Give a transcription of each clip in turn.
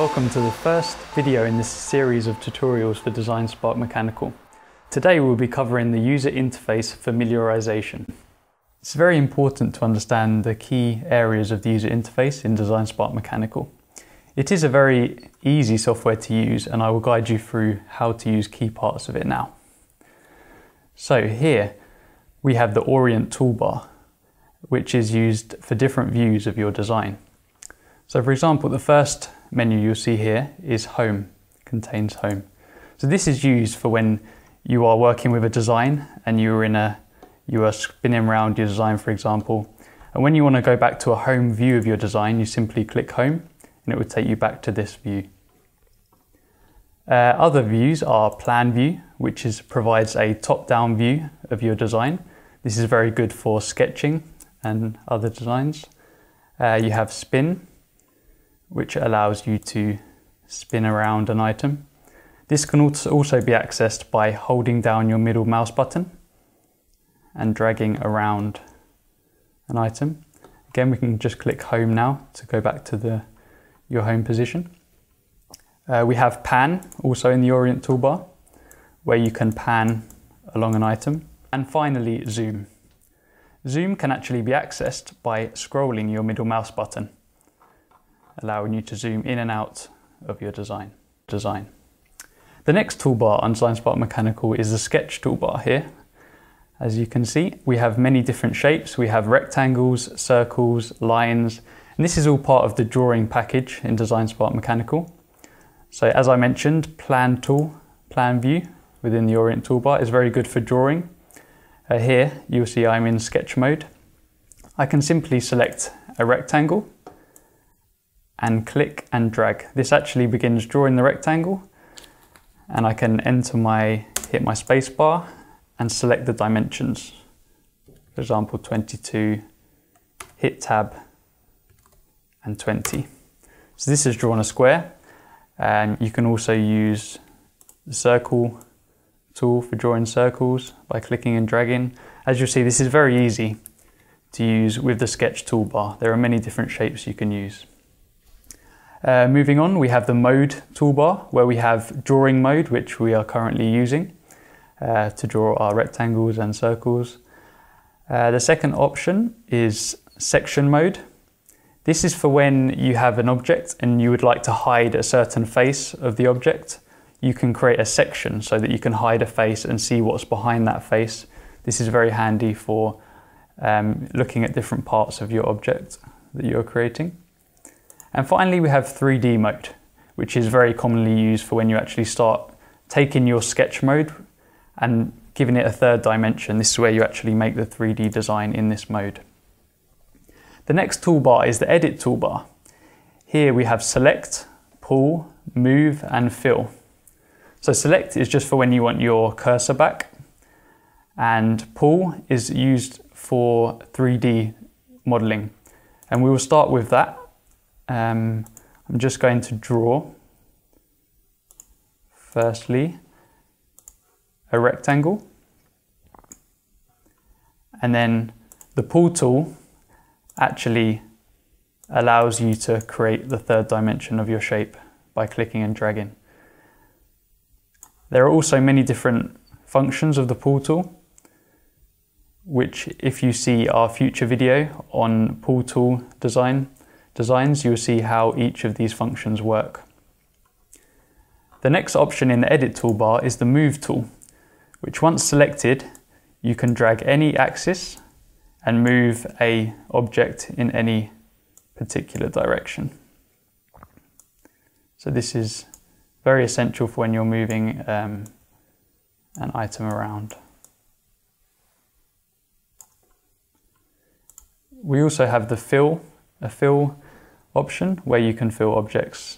welcome to the first video in this series of tutorials for DesignSpark Mechanical. Today we'll be covering the user interface familiarization. It's very important to understand the key areas of the user interface in DesignSpark Mechanical. It is a very easy software to use, and I will guide you through how to use key parts of it now. So here we have the Orient toolbar, which is used for different views of your design. So for example, the first menu you'll see here is Home, contains Home. So this is used for when you are working with a design and you are spinning around your design, for example. And when you want to go back to a home view of your design, you simply click Home and it would take you back to this view. Other views are Plan View, which provides a top-down view of your design. This is very good for sketching and other designs. You have Spin, which allows you to spin around an item. This can also be accessed by holding down your middle mouse button and dragging around an item. Again, we can just click Home now to go back to your home position. We have Pan, also in the Orient toolbar, where you can pan along an item. And finally, Zoom. Zoom can actually be accessed by scrolling your middle mouse button, allowing you to zoom in and out of your design. The next toolbar on DesignSpark Mechanical is the Sketch toolbar here. As you can see, we have many different shapes. We have rectangles, circles, lines, and this is all part of the drawing package in DesignSpark Mechanical. So as I mentioned, Plan View within the Orient toolbar is very good for drawing. Here you'll see I'm in sketch mode. I can simply select a rectangle and click and drag. This actually begins drawing the rectangle, and I can hit my space bar and select the dimensions. For example, 22, hit tab, and 20. So this has drawn a square, and you can also use the circle tool for drawing circles by clicking and dragging. As you'll see, this is very easy to use with the Sketch toolbar. There are many different shapes you can use. Moving on, we have the Mode toolbar, where we have Drawing Mode, which we are currently using to draw our rectangles and circles. The second option is Section Mode. This is for when you have an object and you would like to hide a certain face of the object. You can create a section so that you can hide a face and see what's behind that face. This is very handy for looking at different parts of your object that you're creating. And finally, we have 3D mode, which is very commonly used for when you actually start taking your sketch mode and giving it a third dimension. This is where you actually make the 3D design in this mode. The next toolbar is the Edit toolbar. Here we have Select, Pull, Move, and Fill. So Select is just for when you want your cursor back, and Pull is used for 3D modeling. And we will start with that. I'm just going to draw, firstly, a rectangle, and then the Pull tool actually allows you to create the third dimension of your shape by clicking and dragging. There are also many different functions of the Pull tool, which if you see our future video on Pull tool designs, you'll see how each of these functions work. The next option in the Edit toolbar is the Move tool, which once selected, you can drag any axis and move an object in any particular direction. So this is very essential for when you're moving an item around. We also have the Fill option, where you can fill objects.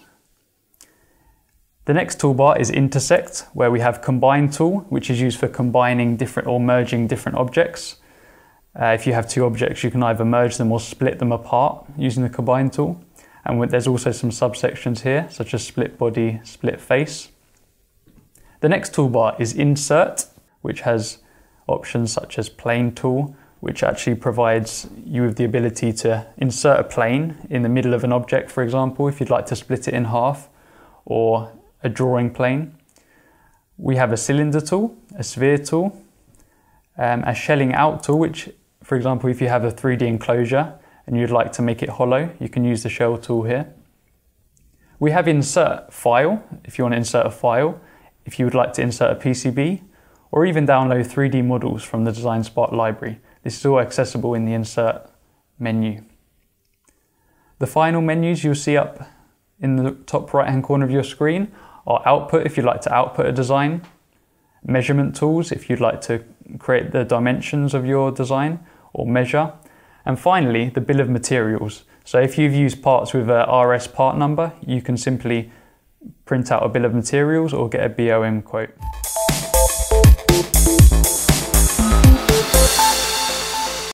The next toolbar is Intersect, where we have Combine tool, which is used for combining different or merging different objects. If you have two objects, you can either merge them or split them apart using the Combine tool. And there's also some subsections here, such as Split Body, Split Face. The next toolbar is Insert, which has options such as Plane tool, which actually provides you with the ability to insert a plane in the middle of an object, for example, if you'd like to split it in half. or a drawing plane. We have a cylinder tool, a sphere tool, a shelling out tool, which, for example, if you have a 3D enclosure and you'd like to make it hollow, you can use the shell tool here. We have insert file, if you want to insert a file, if you would like to insert a PCB, or even download 3D models from the DesignSpark library. This is all accessible in the insert menu. The final menus you'll see up in the top right hand corner of your screen are output if you'd like to output a design, measurement tools if you'd like to create the dimensions of your design or measure, and finally the bill of materials. So if you've used parts with a RS part number, you can simply print out a bill of materials or get a BOM quote.